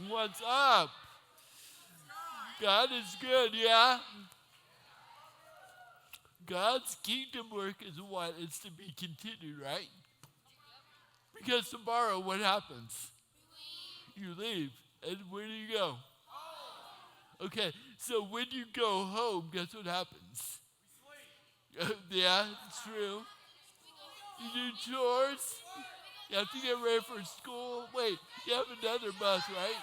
What's up? God is good, yeah? God's kingdom work is what is to be continued, right? Because tomorrow, what happens? You leave. And where do you go? Okay, so when you go home, guess what happens? Yeah, it's true. You do chores. You have to get ready for school. Wait, you have another month, right?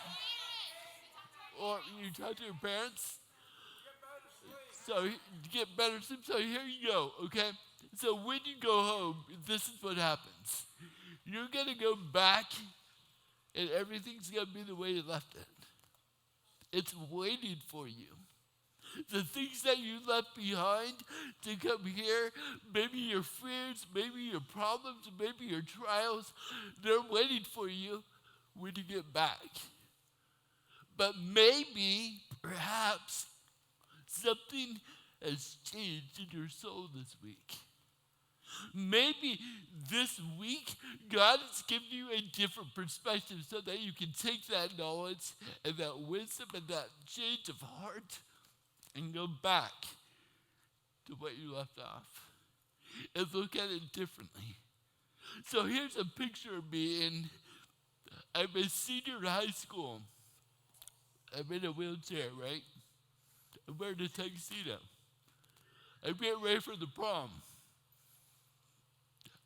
Or you talk to your parents. So you get better sleep. So here you go, okay? So when you go home, this is what happens. You're gonna go back and everything's gonna be the way you left it. It's waiting for you. The things that you left behind to come here, maybe your fears, maybe your problems, maybe your trials, they're waiting for you when you get back. But maybe, perhaps, something has changed in your soul this week. Maybe this week, God has given you a different perspective so that you can take that knowledge and that wisdom and that change of heart and go back to what you left off and look at it differently. So here's a picture of me, and I'm a senior in high school. I'm in a wheelchair, right? I'm wearing a tuxedo. I'm getting ready for the prom.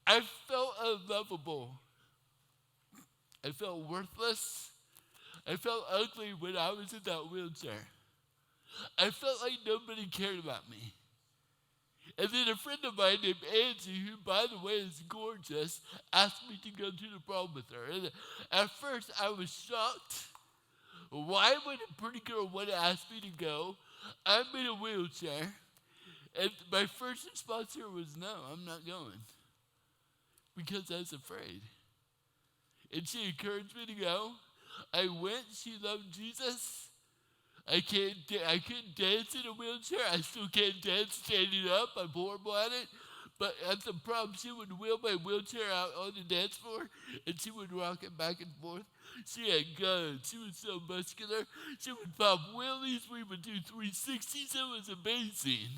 I felt unlovable. I felt worthless. I felt ugly when I was in that wheelchair. I felt like nobody cared about me. And then a friend of mine named Angie, who by the way is gorgeous, asked me to go to the prom with her. And at first I was shocked. Why would a pretty girl want to ask me to go? I'm in a wheelchair. And my first response here was, no, I'm not going. Because I was afraid. And she encouraged me to go. I went. She loved Jesus. I couldn't dance in a wheelchair. I still can't dance standing up. I'm horrible at it. But at the prom, she would wheel my wheelchair out on the dance floor, and she would rock it back and forth. She had guns. She was so muscular. She would pop wheelies. We would do 360s. It was amazing.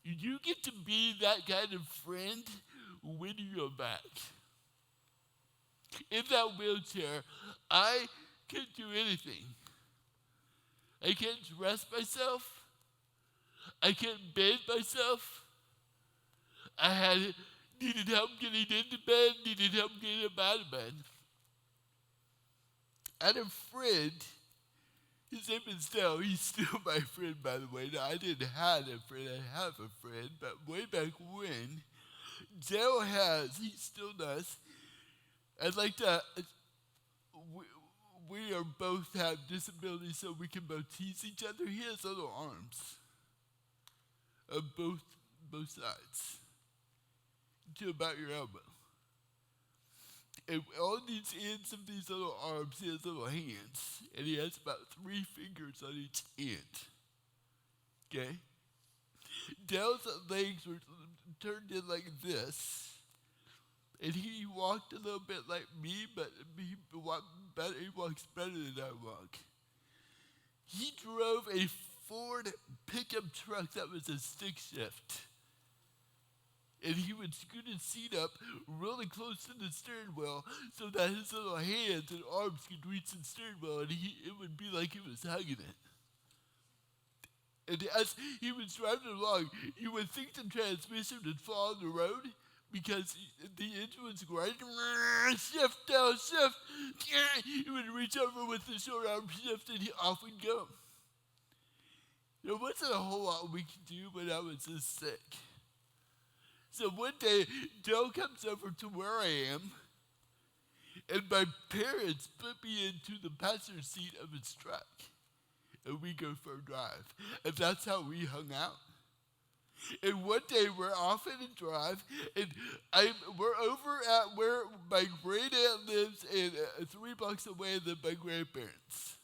You get to be that kind of friend when you go back. In that wheelchair, I couldn't do anything. I can't dress myself. I can't bathe myself. Needed help getting into bed, needed help getting up out of bed. I had a friend, his name is Dale. He's still my friend, by the way. Now, I didn't have a friend, I have a friend, but way back when, Dale he still does. I'd like to, we are both have disabilities so we can both tease each other. He has little arms of both sides to about your elbow. And on these ends of these little arms, he has little hands. And he has about 3 fingers on each end. Okay? Dale's legs were turned in like this. And he walked a little bit like me, but he walks better than I walk. He drove a Ford pickup truck that was a stick shift. And he would scoot his seat up really close to the steering wheel so that his little hands and arms could reach the steering wheel, and it would be like he was hugging it. And as he was driving along, you would think the transmission would fall on the road because the engine was grinding. Shift down, shift. He would reach over with the short arm shift, and off we'd go. There wasn't a whole lot we could do when I was this sick. So one day, Joe comes over to where I am, and my parents put me into the passenger seat of his truck, and we go for a drive. And that's how we hung out. And one day, we're off in a drive, and we're over at where my great aunt lives, and 3 blocks away than my grandparents.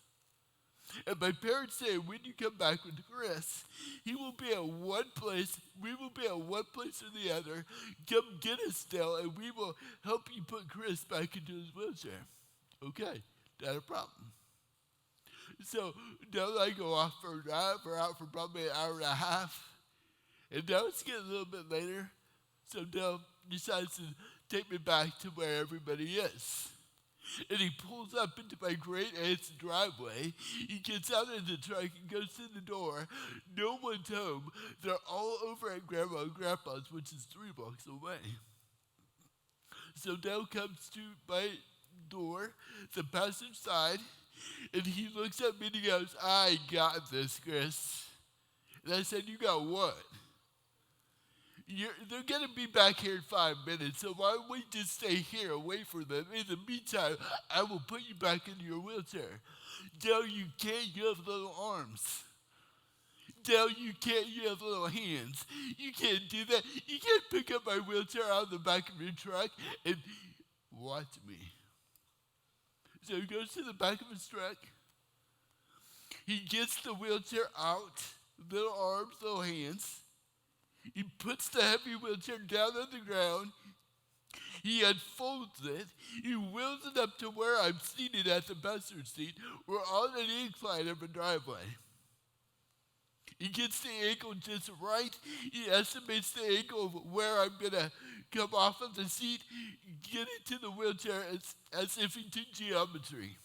And my parents say, when you come back with Chris, he will be at one place, we will be at one place or the other. Come get us, Dale, and we will help you put Chris back into his wheelchair. Okay, not a problem. So now I go off for a drive. We're out for probably an hour and a half. And now it's getting a little bit later. So Dale decides to take me back to where everybody is. And he pulls up into my great aunt's driveway. He gets out of the truck and goes to the door. No one's home. They're all over at Grandma and Grandpa's, which is 3 blocks away. So Dale comes to my door, the passenger side, and he looks at me and he goes, I got this, Chris. And I said, you got what? They're going to be back here in 5 minutes, so why don't we just stay here and wait for them? In the meantime, I will put you back into your wheelchair. Dale, you can't. You have little arms. Dale, you can't. You have little hands. You can't do that. You can't pick up my wheelchair out of the back of your truck and watch me. So he goes to the back of his truck. He gets the wheelchair out, little arms, little hands. He puts the heavy wheelchair down on the ground. He unfolds it. He wheels it up to where I'm seated at the passenger seat. We're on an incline of a driveway. He gets the angle just right. He estimates the angle of where I'm going to come off of the seat, get into the wheelchair as if he took geometry.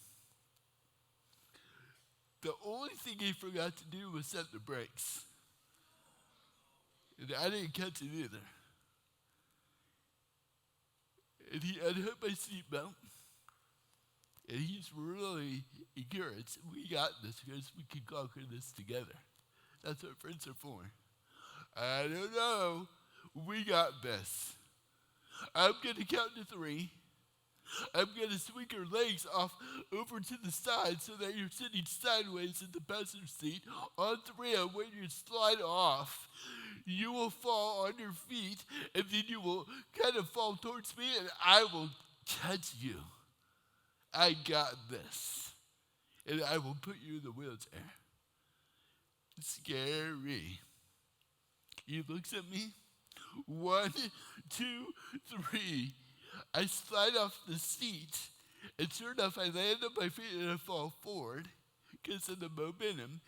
The only thing he forgot to do was set the brakes. And I didn't catch it either. And he unhooked my seatbelt. And he's really encouraged. We got this because we can conquer this together. That's what friends are for. I don't know. We got this. I'm going to count to 3. I'm going to swing your legs off over to the side so that you're sitting sideways in the passenger seat. On 3, and when you slide off, you will fall on your feet, and then you will kind of fall towards me, and I will catch you. I got this. And I will put you in the wheelchair. Scary. He looks at me. 1, 2, 3. I slide off the seat, and sure enough, I land on my feet and I fall forward because of the momentum.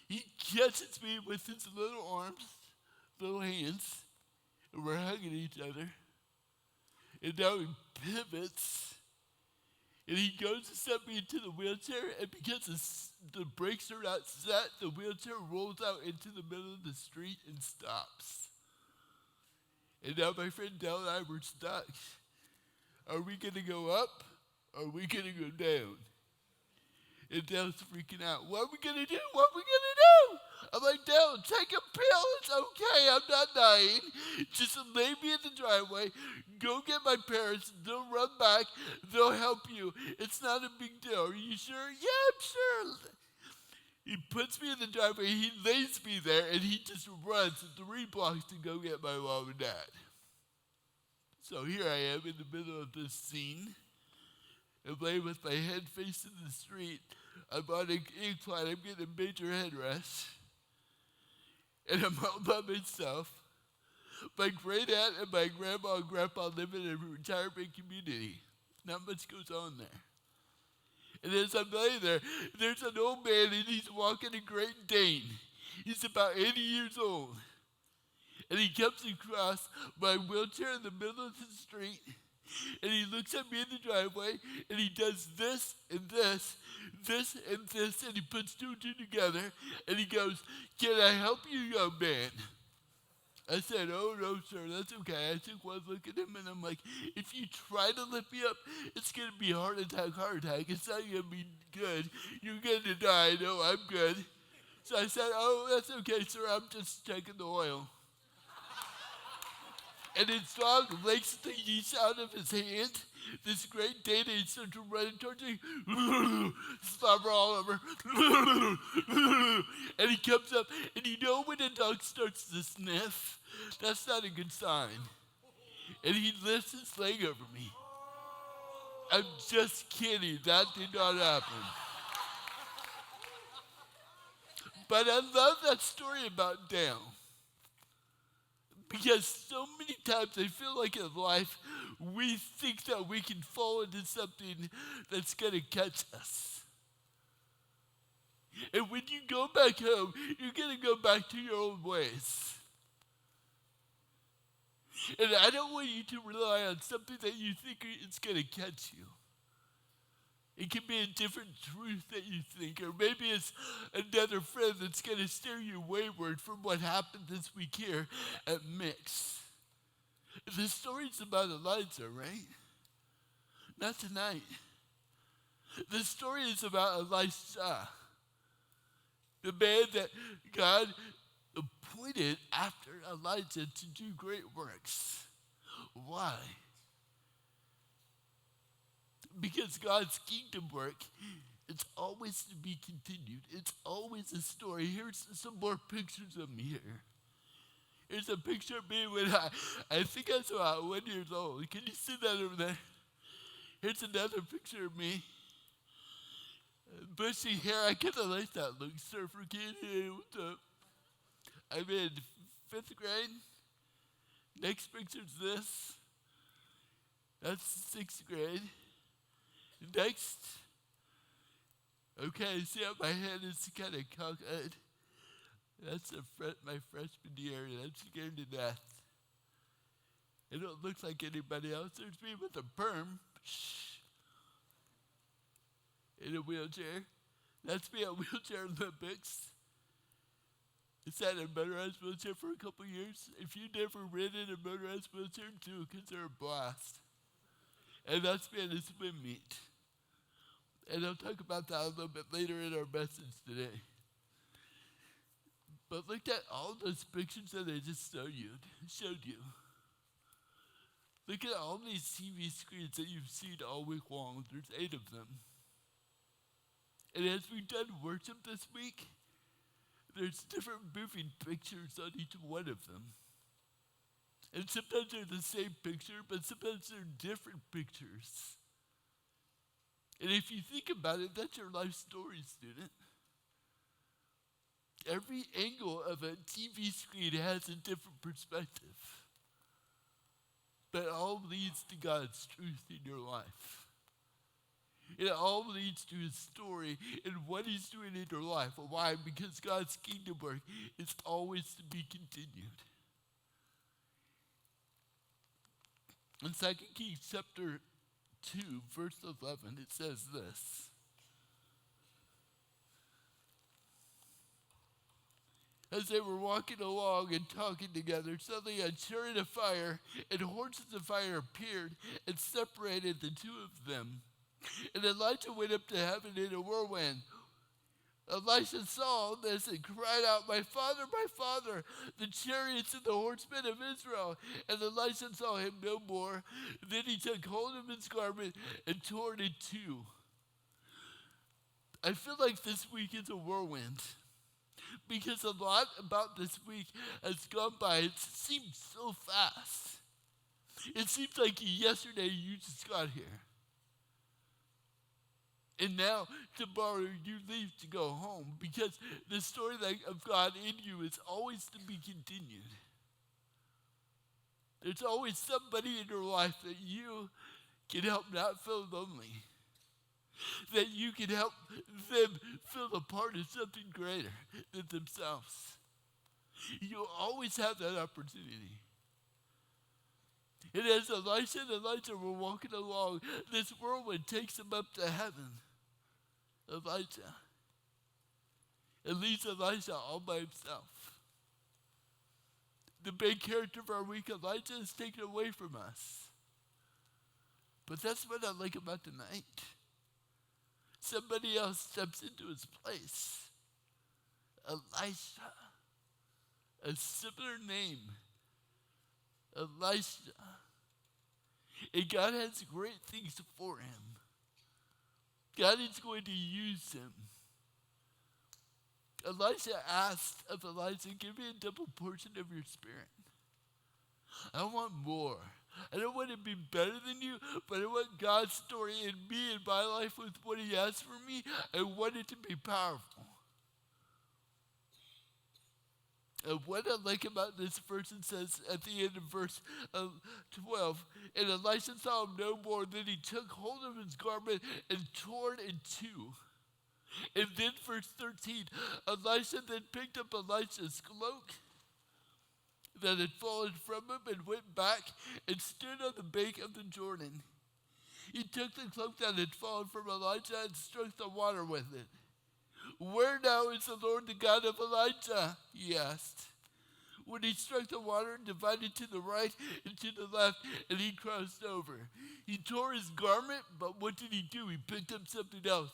He catches me with his little arms, little hands, and we're hugging each other. And now he pivots, and he goes to set me into the wheelchair, and because the brakes are not set, the wheelchair rolls out into the middle of the street and stops. And now my friend Dell and I were stuck. Are we going to go up, or are we going to go down? And Dell's freaking out. What are we going to do? What are we going to do? I'm like, Dell, take a pill. It's okay. I'm not dying. Just lay me in the driveway. Go get my parents. They'll run back. They'll help you. It's not a big deal. Are you sure? Yeah, I'm sure. He puts me in the driveway. He lays me there, and he just runs 3 blocks to go get my mom and dad. So here I am in the middle of this scene. I'm laying with my head facing the street. I'm on an incline. I'm getting a major headrest. And I'm all by myself. My great aunt and my grandma and grandpa live in a retirement community. Not much goes on there. And as I'm laying there, there's an old man and he's walking a Great Dane. He's about 80 years old. And he comes across my wheelchair in the middle of the street, and he looks at me in the driveway, and he does this and this, this and this, and he puts 2 and 2 together, and he goes, can I help you, young man? I said, oh, no, sir, that's okay. I took one look at him, and I'm like, if you try to lift me up, it's going to be a heart attack. It's not going to be good. You're going to die. No, I'm good. So I said, oh, that's okay, sir. I'm just checking the oil. And his dog licks the yeast out of his hand. This Great Dane starts to run towards me. Slobber all over. And he comes up, and you know when a dog starts to sniff? That's not a good sign. And he lifts his leg over me. I'm just kidding. That did not happen. But I love that story about Dale. Because so many times I feel like in life, we think that we can fall into something that's going to catch us. And when you go back home, you're going to go back to your old ways. And I don't want you to rely on something that you think is going to catch you. It can be a different truth that you think, or maybe it's another friend that's going to steer you wayward from what happened this week here at Mix. The story's about Elijah, right? Not tonight. The story is about Elisha, the man that God appointed after Elijah to do great works. Why? Because God's kingdom work, it's always to be continued. It's always a story. Here's some more pictures of me here. Here's a picture of me when I think I was about 1 year old. Can you see that over there? Here's another picture of me. Bushy hair. I kind of like that look. Surfer kid. Hey, what's up? I'm in 5th grade. Next picture's this. That's 6th grade. Next. Okay, see how my head is kind of cockeyed? That's my freshman year, and I'm scared to death. It don't look like anybody else. There's me with a perm. In a wheelchair. That's me at Wheelchair Olympics. I sat in a motorized wheelchair for a couple years. If you never ridden a motorized wheelchair, do, because they're a blast. And that's me at a swim meet. And I'll talk about that a little bit later in our message today. But look at all those pictures that I just showed you. Look at all these TV screens that you've seen all week long. There's 8 of them. And as we've done worship this week, there's different moving pictures on each one of them. And sometimes they're the same picture, but sometimes they're different pictures. And if you think about it, that's your life story, student. Every angle of a TV screen has a different perspective. But it all leads to God's truth in your life. It all leads to his story and what he's doing in your life. Why? Because God's kingdom work is always to be continued. In 2 Kings chapter 2, verse 11, it says this. As they were walking along and talking together, suddenly a chariot of fire and horses of fire appeared and separated the two of them. And Elijah went up to heaven in a whirlwind. Elisha saw this and cried out, my father, the chariots and the horsemen of Israel. And Elisha saw him no more. Then he took hold of his garment and tore it in two. I feel like this week is a whirlwind. Because a lot about this week has gone by. It seems so fast. It seems like yesterday you just got here. And now, tomorrow, you leave to go home because the story of God in you is always to be continued. There's always somebody in your life that you can help not feel lonely. That you can help them feel a part of something greater than themselves. You always have that opportunity. And as Elisha and Elijah were walking along, this whirlwind takes them up to heaven. Elijah. It leaves Elijah all by himself. The main character of our week, Elijah, is taken away from us. But that's what I like about tonight. Somebody else steps into his place. Elisha. A similar name. Elisha. And God has great things for him. God is going to use him. Elisha asked of Elijah, give me a double portion of your spirit. I want more. I don't want to be better than you, but I want God's story in me and my life with what he has for me. I want it to be powerful. And what I like about this verse, it says at the end of verse 12, and Elisha saw him no more. Then he took hold of his garment and tore it in two. And then verse 13, Elisha then picked up Elisha's cloak that had fallen from him and went back and stood on the bank of the Jordan. He took the cloak that had fallen from Elijah and struck the water with it. Where now is the Lord, the God of Elijah? He asked. When he struck the water, it divided to the right and to the left, and he crossed over. He tore his garment, but what did he do? He picked up something else,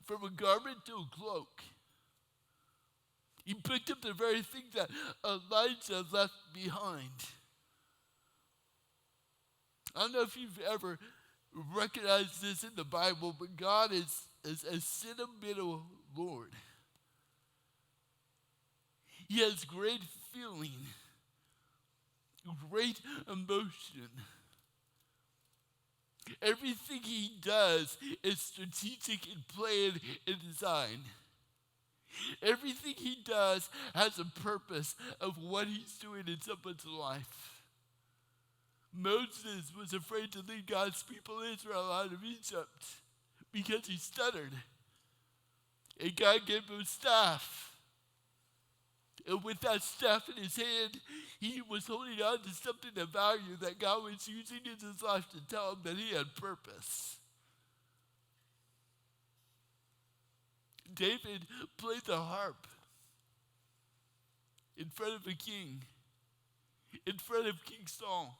from a garment to a cloak. He picked up the very thing that Elijah left behind. I don't know if you've ever recognized this in the Bible, but God is a sentimental Lord. He has great feeling, great emotion. Everything he does is strategic and planned and designed. Everything he does has a purpose of what he's doing in someone's life. Moses was afraid to lead God's people Israel out of Egypt because he stuttered. And God gave him a staff. And with that staff in his hand, he was holding on to something of value that God was using in his life to tell him that he had purpose. David played the harp in front of a king, in front of King Saul.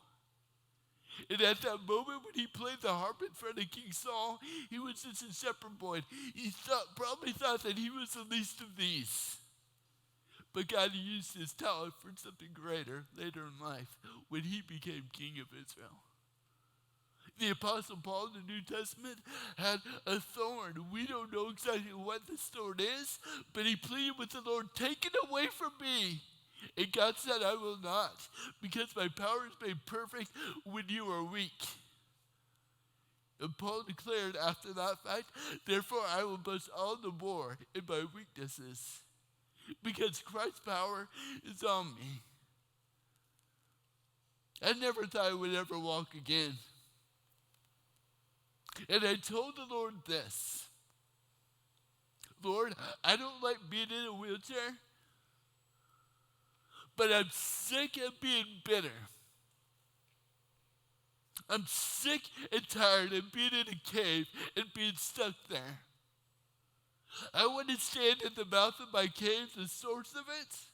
And at that moment when he played the harp in front of King Saul, he was just a shepherd boy. He probably thought that he was the least of these. But God used his talent for something greater later in life when he became king of Israel. The Apostle Paul in the New Testament had a thorn. We don't know exactly what this thorn is, but he pleaded with the Lord, "Take it away from me." And God said, "I will not, because my power is made perfect when you are weak." And Paul declared after that fact, "Therefore I will boast all the more in my weaknesses, because Christ's power is on me." I never thought I would ever walk again. And I told the Lord this: "Lord, I don't like being in a wheelchair, but I'm sick of being bitter. I'm sick and tired of being in a cave and being stuck there. I want to stand at the mouth of my cave, the source of it,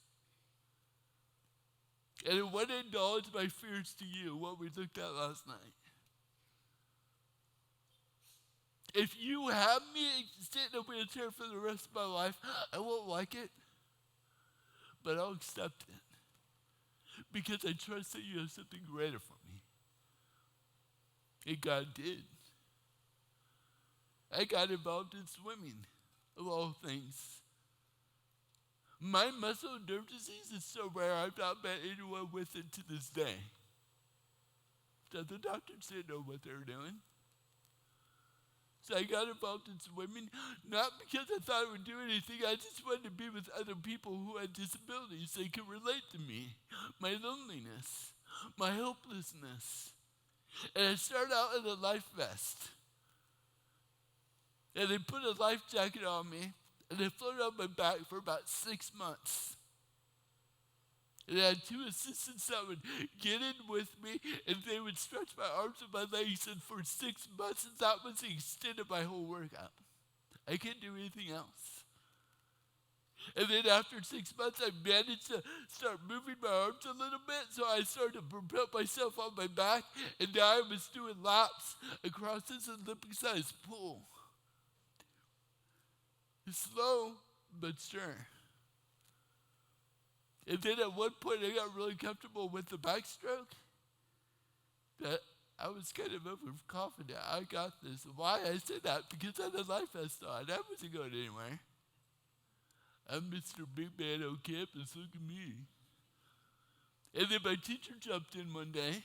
and I want to acknowledge my fears to you," what we looked at last night. If you have me sit in a wheelchair for the rest of my life, I won't like it, but I'll accept it, because I trust that you have something greater for me. And God did. I got involved in swimming, of all things. My muscle and nerve disease is so rare, I've not met anyone with it to this day. So the doctors didn't know what they were doing. So I got involved in swimming, not because I thought it would do anything. I just wanted to be with other people who had disabilities. They could relate to me, my loneliness, my helplessness. And I started out in a life vest. And they put a life jacket on me, and they floated on my back for about 6 months. And I had 2 assistants that would get in with me, and they would stretch my arms and my legs, and for 6 months, that was the extent of my whole workout. I couldn't do anything else. And then after 6 months, I managed to start moving my arms a little bit, so I started to propel myself on my back, and now I was doing laps across this Olympic-sized pool. Slow, but sure. And then at one point, I got really comfortable with the backstroke, that I was kind of overconfident. I got this. Why I said that? Because I had a life vest on. I wasn't going anywhere. I'm Mr. Big Man on campus. Look at me. And then my teacher jumped in one day,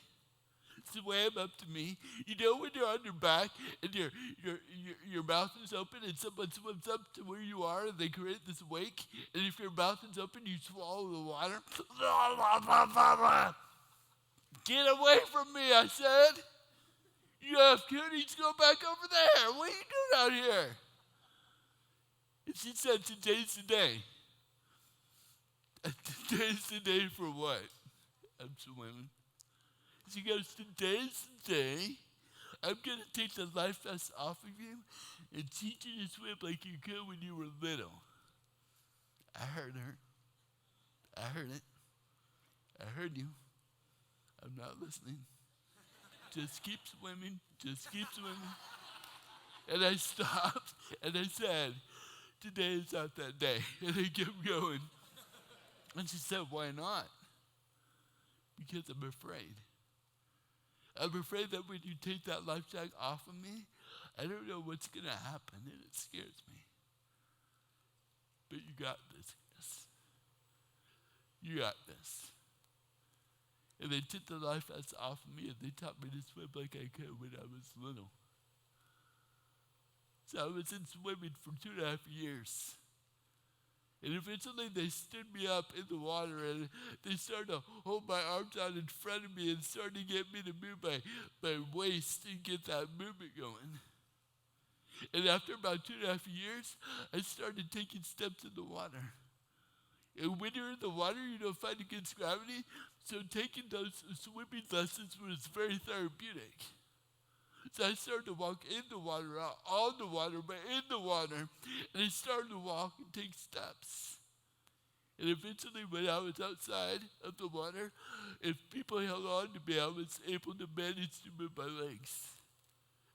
swam up to me. You know when you're on your back and your mouth is open and someone swims up to where you are and they create this wake, and if your mouth is open, you swallow the water. Get away from me, I said. You have cuties, go back over there. What are you doing out here? And she said, today's the day. Today's the day for what? I'm swimming. She goes, today's the day. I'm going to take the life vest off of you and teach you to swim like you could when you were little. I heard her. I heard it. I heard you. I'm not listening. Just keep swimming. Just keep swimming. And I stopped and I said, today is not that day. And I kept going. And she said, why not? Because I'm afraid. I'm afraid that when you take that life jacket off of me, I don't know what's going to happen, and it scares me. But you got this, Chris. You got this. And they took the life vest off of me, and they taught me to swim like I could when I was little. So I was in swimming for 2.5 years. And eventually they stood me up in the water and they started to hold my arms out in front of me and started to get me to move my waist and get that movement going. And after about 2.5 years, I started taking steps in the water. And when you're in the water, you don't find against gravity. So taking those swimming lessons was very therapeutic. So I started to walk in the water, not on the water, but in the water. And I started to walk and take steps. And eventually when I was outside of the water, if people held on to me, I was able to manage to move my legs.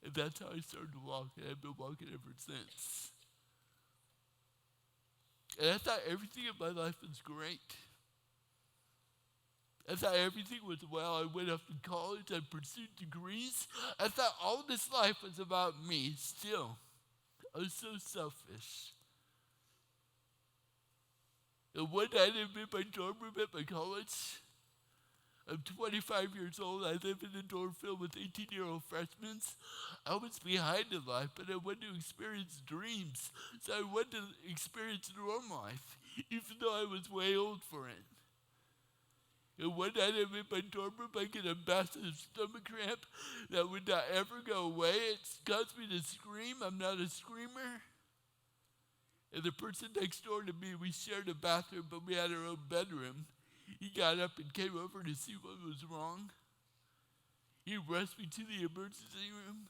And that's how I started to walk, and I've been walking ever since. And I thought everything in my life was great. I thought everything was well. I went off to college. I pursued degrees. I thought all this life was about me still. I was so selfish. And one night I'm in my dorm room at my college. I'm 25 years old. I live in a dorm filled with 18-year-old freshmen. I was behind in life, but I wanted to experience dreams. So I wanted to experience dorm life, even though I was way old for it. And one night I'm in my dorm room, I get a massive stomach cramp that would not ever go away. It caused me to scream. I'm not a screamer. And the person next door to me, we shared a bathroom, but we had our own bedroom. He got up and came over to see what was wrong. He rushed me to the emergency room.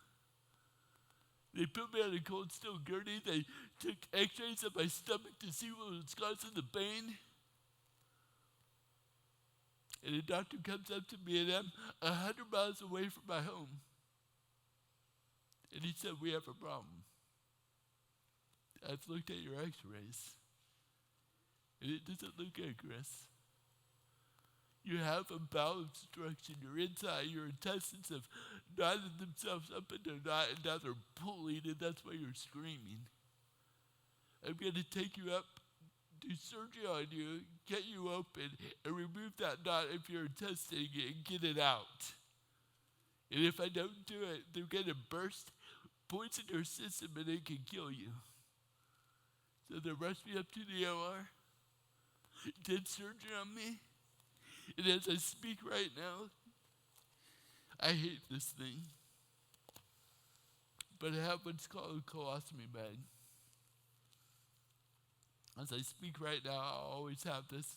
They put me on a cold steel gurney. They took x-rays of my stomach to see what was causing the pain. And the doctor comes up to me, and I'm 100 miles away from my home. And he said, we have a problem. I've looked at your x-rays, and it doesn't look good, Chris. You have a bowel obstruction. Your inside, your intestines have knotted themselves up into a knot, and now they're pulling, and that's why you're screaming. I'm going to take you up, do surgery on you, get you open, and remove that knot of your intestine and get it out. And if I don't do it, they're going to burst, poison your system, and it can kill you. So they rushed me up to the OR, did surgery on me, and as I speak right now, I hate this thing. But I have what's called a colostomy bag. As I speak right now, I'll always have this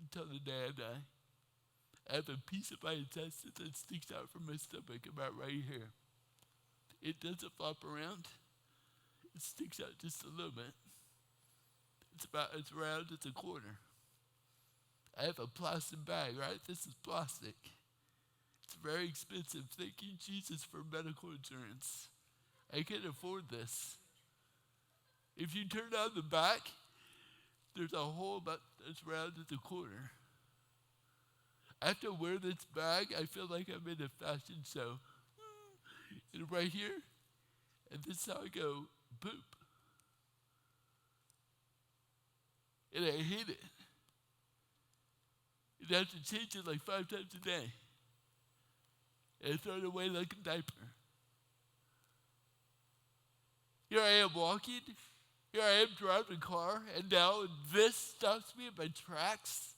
until the day I die. I have a piece of my intestine that sticks out from my stomach about right here. It doesn't flop around. It sticks out just a little bit. It's round as a quarter. I have a plastic bag, right? This is plastic. It's very expensive. Thank you, Jesus, for medical insurance. I can't afford this. If you turn on the back, there's a hole about as round as a quarter. I have to wear this bag. I feel like I'm in a fashion show. And right here, and this is how I go, poop. And I hate it. And I have to change it like 5 times a day. and throw it away like a diaper. Here I am walking. Here I am driving a car, and now this stops me in my tracks.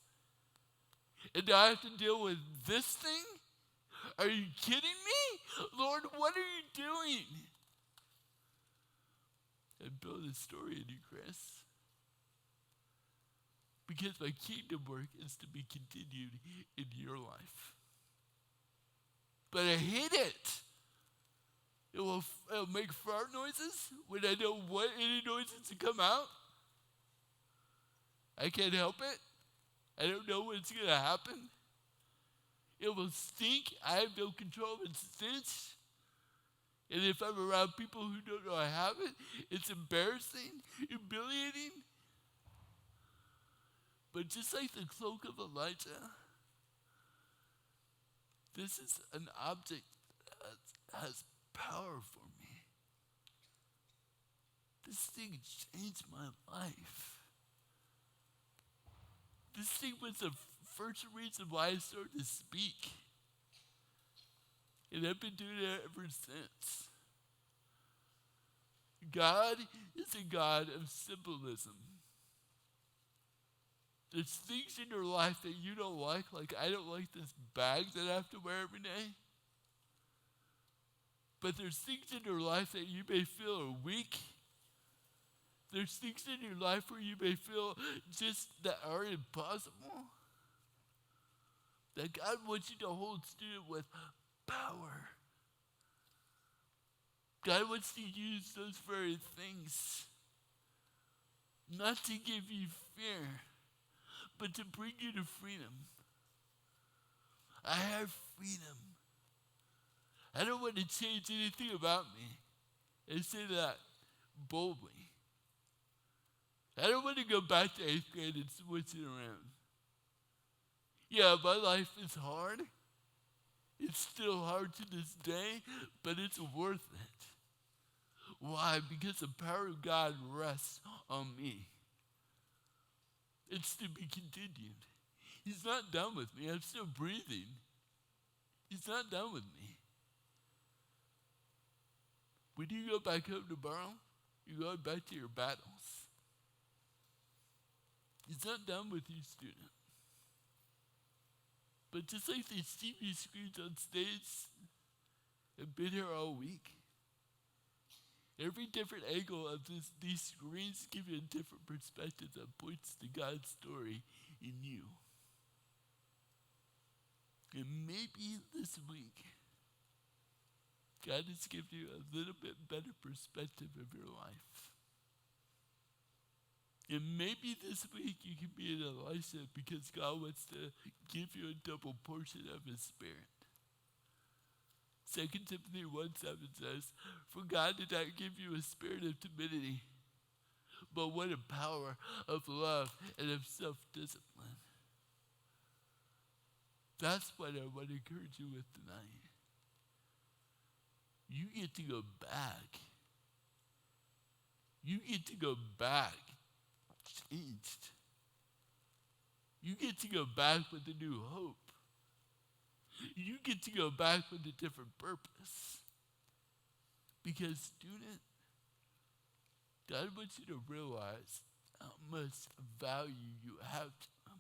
And now I have to deal with this thing? Are you kidding me? Lord, what are you doing? And build a story in you, Chris. Because my kingdom work is to be continued in your life. But I hate it. It'll make fart noises when I don't want any noises to come out. I can't help it. I don't know when it's going to happen. It will stink. I have no control of its stench. And if I'm around people who don't know I have it, it's embarrassing, humiliating. But just like the cloak of Elijah, this is an object that has power for me. This thing changed my life. This thing was the first reason why I started to speak. And I've been doing it ever since. God is a God of symbolism. There's things in your life that you don't like I don't like this bag that I have to wear every day. But there's things in your life that you may feel are weak. There's things in your life where you may feel just that are impossible. That God wants you to hold still with power. God wants to use those very things not to give you fear, but to bring you to freedom. I have freedom. I don't want to change anything about me. I say that boldly. I don't want to go back to 8th grade and switch it around. Yeah, my life is hard. It's still hard to this day, but it's worth it. Why? Because the power of God rests on me. It's to be continued. He's not done with me. I'm still breathing. He's not done with me. When you go back home tomorrow, you're going back to your battles. He's not done with you, student. But just like these TV screens on stage have been here all week, every different angle of these screens give you a different perspective that points to God's story in you. And maybe this week, God has given you a little bit better perspective of your life. And maybe this week you can be an Elisha because God wants to give you a double portion of His Spirit. 2 Timothy 1:7 says, "For God did not give you a spirit of timidity, but one of power, of love, and of self-discipline." That's what I want to encourage you with tonight. You get to go back. You get to go back changed. You get to go back with a new hope. You get to go back with a different purpose. Because, student, God wants you to realize how much value you have to Him.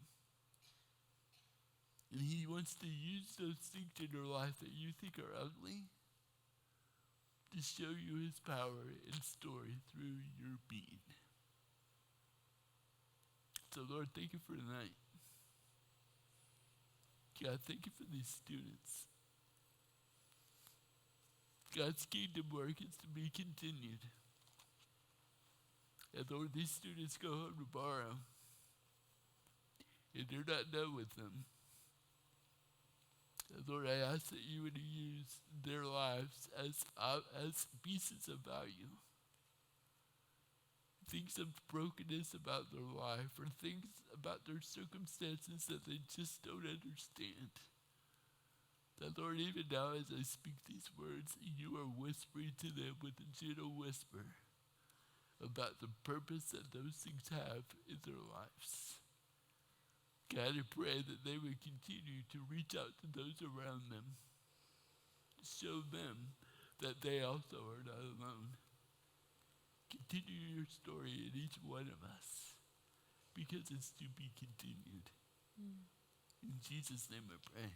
And He wants to use those things in your life that you think are ugly to show you His power and story through your being. So, Lord, thank you for tonight. God, thank you for these students. God's kingdom work is to be continued. And Lord, these students go home tomorrow, and they're not done with them. And Lord, I ask that you would use their lives as pieces of value. Things of brokenness about their life, or things about their circumstances that they just don't understand. That, Lord, even now as I speak these words, you are whispering to them with a gentle whisper about the purpose that those things have in their lives. God, I pray that they would continue to reach out to those around them show them that they also are not alone. Continue your story in each one of us, because it's to be continued. In Jesus' name I pray.